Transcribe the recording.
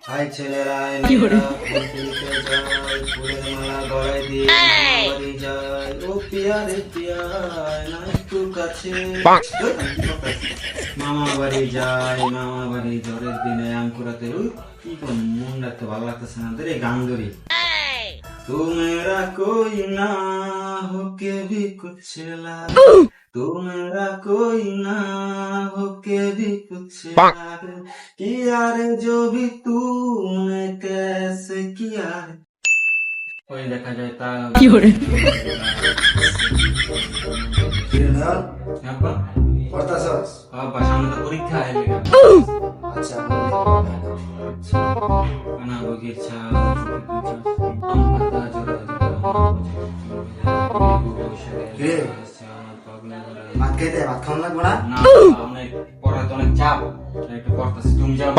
High ছেলেরা মেয়েরা ফুল তুলতে যায়, ফুলের মালা গলায় দিয়ে মামা বাড়ি যায়। ও পিয়া রে পিয়া না একটু কাছে, মামা বাড়ি যায়, মামা বাড়ি ঝড়ের দিনে আম কুড়াতে। ওই কি কোন মন রাখতে ভালো লাগতেছে না, ধরে গান ধরি। तू मेरा कोई ना होके भी कुछ लागे, तू मेरा कोई ना होके भी कुछ लागे, किया रे जो भी तूने कैसे किया रे। ওই দেখা যায় তা কি করে আপা পড়তাছস? আপা সামনে তো পরীক্ষা আইলে আচ্ছা আনা বগির ছা আম পাতা জোড়া রে ভাত খাইতে ভাত খাওয়া লাগবো না? না অনেক পড়াতে অনেক চাপ একটু পড়তেছি, তুমি যাও